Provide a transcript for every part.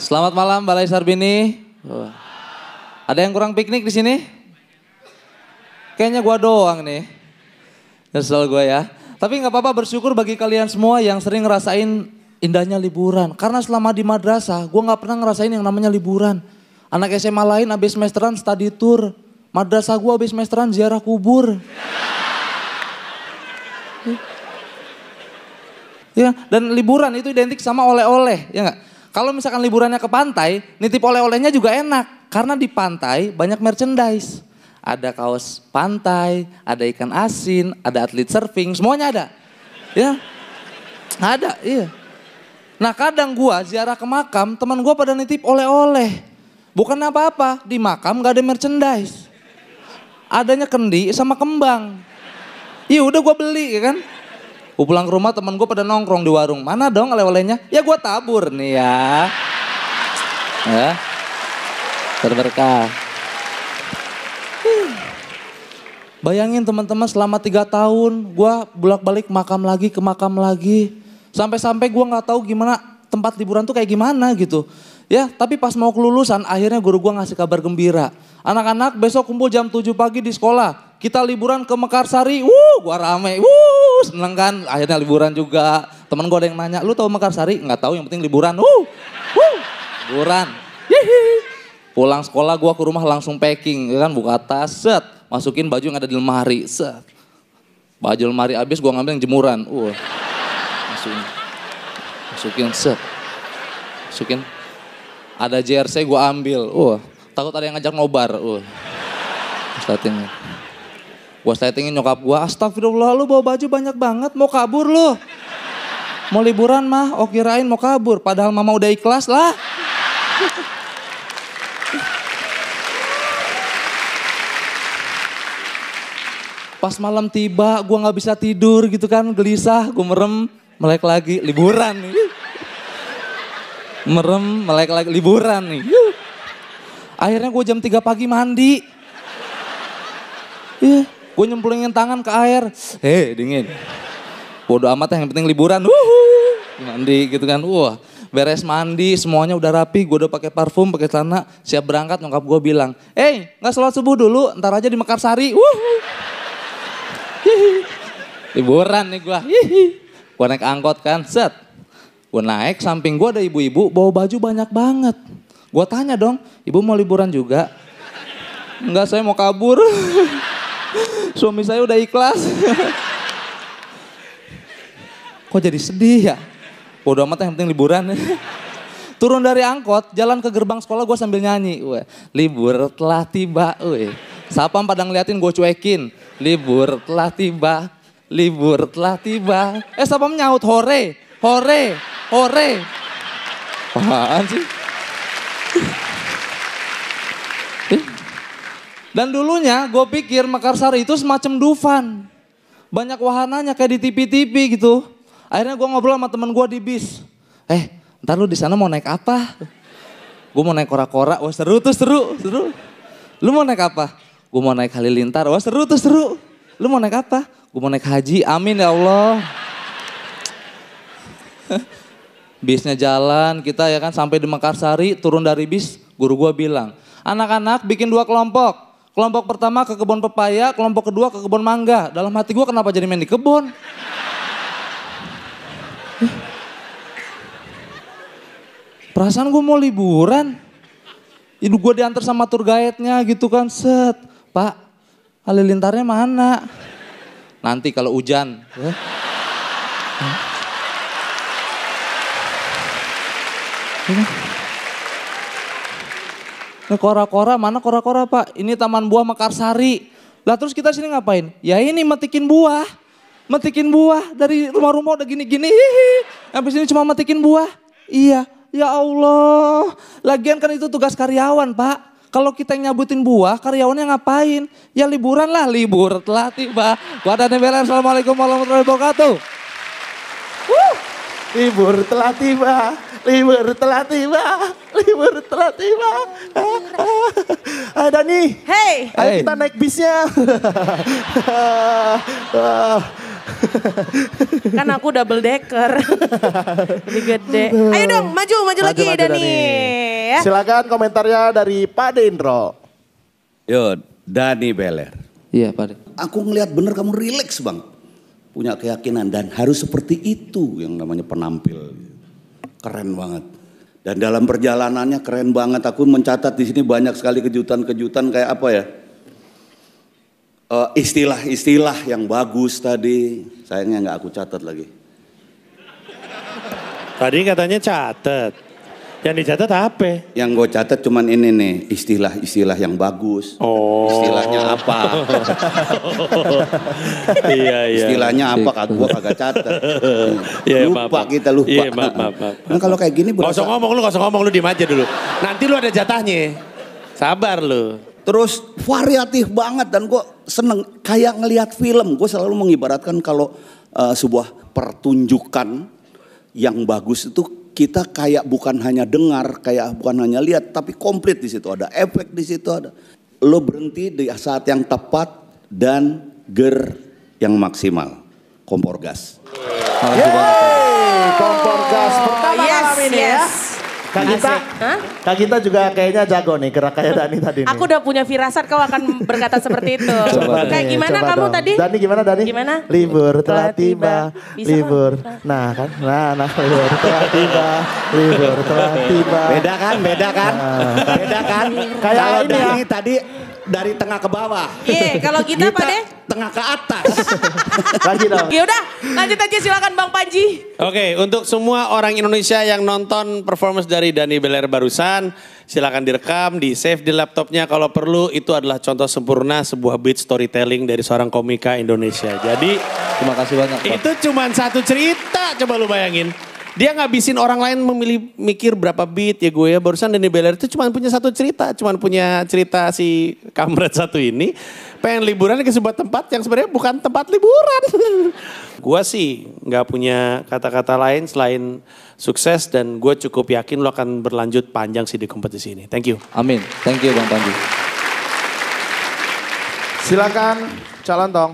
Selamat malam Balai Sarbini. Ada yang kurang piknik di sini? Kayaknya gua doang nih. Kesel gua ya. Tapi nggak apa-apa, bersyukur bagi kalian semua yang sering ngerasain indahnya liburan. Karena selama di madrasah gua nggak pernah ngerasain yang namanya liburan. Anak SMA lain abis semesteran study tour. Madrasah gua abis semesteran ziarah kubur. Ya, dan liburan itu identik sama oleh-oleh, ya nggak? Kalau misalkan liburannya ke pantai, nitip oleh-olehnya juga enak. Karena di pantai banyak merchandise. Ada kaos pantai, ada ikan asin, ada atlet surfing, semuanya ada. Ya, ada, iya. Nah kadang gua ziarah ke makam, teman gua pada nitip oleh-oleh. Bukan apa-apa, di makam gak ada merchandise. Adanya kendi sama kembang. Iya udah gua beli, ya kan? Gue pulang ke rumah temen gue pada nongkrong di warung. Mana dong oleh-olehnya? Ya gue tabur nih ya. Ya. Berberkah. Bayangin teman-teman selama 3 tahun gue bolak-balik makam lagi ke makam lagi. Sampai-sampai gue gak tahu gimana tempat liburan tuh kayak gimana gitu. Ya tapi pas mau kelulusan akhirnya guru gue ngasih kabar gembira. Anak-anak besok kumpul jam 7 pagi di sekolah. Kita liburan ke Mekarsari. Gua rame. Seneng kan. Akhirnya liburan juga. Temen gue ada yang nanya, lu tahu Mekarsari? Nggak tahu, yang penting liburan. Liburan. Pulang sekolah gue ke rumah langsung packing. Ya kan, buka tas, set. Masukin baju yang ada di lemari, set. Baju lemari habis gue ngambil yang jemuran. Masukin, set. Masukin. Ada jersey gue ambil. Takut ada yang ngajak nobar. Gue settingin nyokap gue, astagfirullah lu bawa baju banyak banget, mau kabur lu. Mau liburan mah, kirain mau kabur, padahal mama udah ikhlas lah. Pas malam tiba, gue gak bisa tidur gitu kan, gelisah, gue merem, melek lagi, liburan nih. Merem, melek lagi, liburan nih. Akhirnya gue jam 3 pagi mandi. Gue nyemplungin tangan ke air, dingin. Bodo amat yang penting liburan, mandi gitu kan. Beres mandi semuanya udah rapi, gue udah pakai parfum, pakai celana, siap berangkat. Nyokap gue bilang, nggak sholat subuh dulu, ntar aja di Mekarsari. Liburan nih gue. Gue naik angkot kan, set. Gue naik, samping gue ada ibu-ibu bawa baju banyak banget. Gue tanya dong, ibu mau liburan juga? Enggak, saya mau kabur. Suami saya udah ikhlas. Kok jadi sedih ya? Bodo amat yang penting liburan. Turun dari angkot, jalan ke gerbang sekolah gue sambil nyanyi. Libur telah tiba. Sapam pada ngeliatin gue cuekin. Libur telah tiba. Libur telah tiba. Sapam nyaut hore. Hore. Hore. Apaan sih? Dan dulunya gue pikir Mekarsari itu semacam Dufan. Banyak wahananya kayak di TV-TV gitu. Akhirnya gue ngobrol sama temen gue di bis. Ntar lu di sana mau naik apa? Gue mau naik kora-kora. Wah seru tuh, seru. Lu mau naik apa? Gue mau naik halilintar. Wah seru tuh, seru. Lu mau naik apa? Gue mau naik haji. Amin ya Allah. Bisnya jalan, kita ya kan sampai di Mekarsari, turun dari bis. Guru gue bilang, anak-anak bikin 2 kelompok. Kelompok pertama ke kebun pepaya, kelompok kedua ke kebun mangga. Dalam hati gue kenapa jadi main di kebun? Perasaan gue mau liburan. Itu gue diantar sama tour guide-nya gitu kan. Set, Pak, halilintarnya mana? Nanti kalau hujan. Nah, kora-kora, mana kora-kora Pak? Ini Taman Buah Mekarsari. Lah terus kita sini ngapain? Ya ini metikin buah. Metikin buah dari rumah-rumah udah gini-gini. Habis ini cuma metikin buah. Iya, ya Allah. Lagian kan itu tugas karyawan Pak. Kalau kita yang nyabutin buah, karyawannya ngapain? Ya liburan lah, libur telah tiba. Wadah Nebela, Assalamualaikum warahmatullahi wabarakatuh. Libur telah tiba, libur telah tiba, libur telah tiba. Hai Dani. Hey. Ayo kita naik bisnya. Kan aku double decker. Lebih gede. Ayo dong, maju lagi Dani. Ya. Silakan komentarnya dari Pak Dendro. Yo, Dani Beler. Iya Pak De. Aku ngelihat bener kamu rileks bang. Punya keyakinan dan harus seperti itu yang namanya penampil. Keren banget. Dan dalam perjalanannya keren banget. Aku mencatat di sini banyak sekali kejutan-kejutan kayak apa ya. Istilah-istilah yang bagus tadi. Sayangnya nggak aku catat lagi. Tadi katanya catat. Yang dicatat apa? Yang gue catat cuman ini nih, istilah-istilah yang bagus. Oh. Istilahnya apa? Iya. Istilahnya apa? Gue kagak catat. Iya, Lupa maaf. kita lupa. Iya, maaf. Nah kalau kayak gini Gak usah ngomong lu diem aja dulu. Nanti lu ada jatahnya. Sabar lu. Terus variatif banget dan gue seneng kayak ngelihat film. Gue selalu mengibaratkan kalau sebuah pertunjukan yang bagus itu kita kayak bukan hanya dengar, kayak bukan hanya lihat, tapi komplit di situ ada efek di situ ada. Lo berhenti di saat yang tepat dan ger yang maksimal. Kompor gas. Yeay, kompor gas pertama malam ini ya. Kak Gita juga kayaknya jago nih gerak kayak Dani tadi nih. Aku udah punya firasat kau akan berkata seperti itu. Kayak gimana coba kamu dong. tadi? Dani gimana Dani? Gimana? Libur telah tiba, Bisa libur. kan? Nah kan, nah libur telah tiba, libur telah tiba. Beda kan? Kayak Kalau ini ya. Dani tadi dari tengah ke bawah. Iya, kalau kita Pak De? Tengah ke atas. Lagi dong. Ya udah, lanjut aja silakan Bang Panji. Oke, untuk semua orang Indonesia yang nonton performance dari Dani Beler barusan, silakan direkam, di save di laptopnya kalau perlu. Itu adalah contoh sempurna sebuah beat storytelling dari seorang komika Indonesia. Jadi Terima kasih banyak Pak. itu cuma satu cerita, coba lu bayangin. Dia ngabisin orang lain mikir berapa beat ya gue ya. Barusan Dani Beler itu cuma punya satu cerita. Cuma punya cerita si kamret satu ini. Pengen liburan ke sebuah tempat yang sebenarnya bukan tempat liburan. Gue sih gak punya kata-kata lain selain sukses. Dan gue cukup yakin lo akan berlanjut panjang sih di kompetisi ini. Thank you. Amin. Thank you Bang Panji. Silakan calon tong.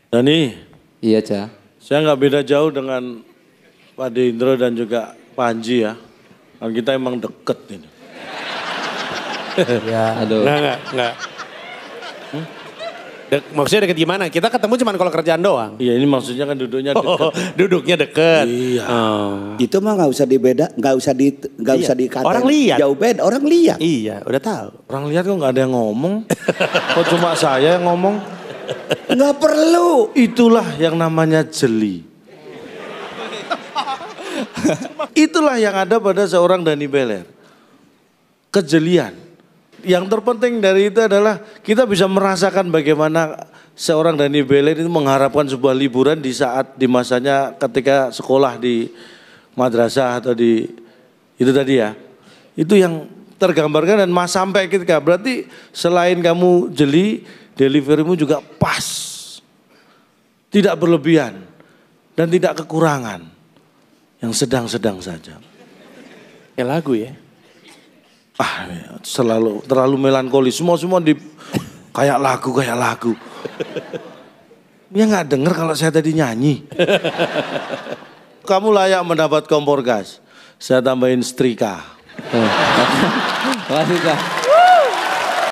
Dani, Iya Ca. saya nggak beda jauh dengan Pak Dendro dan juga Panji ya. Kan kita emang deket ini. Aduh. Enggak. Maksudnya deket gimana? Kita ketemu cuma kalau kerjaan doang. Iya ini maksudnya kan duduknya deket. Duduknya deket. Iya. Itu mah nggak usah Iya. dikatain. Orang lihat. Jauh beda, orang lihat. Iya, udah tahu. Orang lihat kok nggak ada yang ngomong. Kok cuma saya yang ngomong. Nggak perlu. Itulah yang namanya jeli. Itulah yang ada pada seorang Dani Beler. Kejelian. Yang terpenting dari itu adalah kita bisa merasakan bagaimana seorang Dani Beler itu mengharapkan sebuah liburan di masanya ketika sekolah di madrasah atau di itu tadi ya. Itu yang tergambarkan dan sampai ketika berarti selain kamu jeli, deliverymu juga pas. Tidak berlebihan dan tidak kekurangan. Yang sedang-sedang saja. Ya lagu ya. Terlalu melankolis. Semua kayak lagu. Ya nggak denger kalau saya tadi nyanyi. Kamu layak mendapat kompor gas. Saya tambahin setrika. Terima kasih Ca.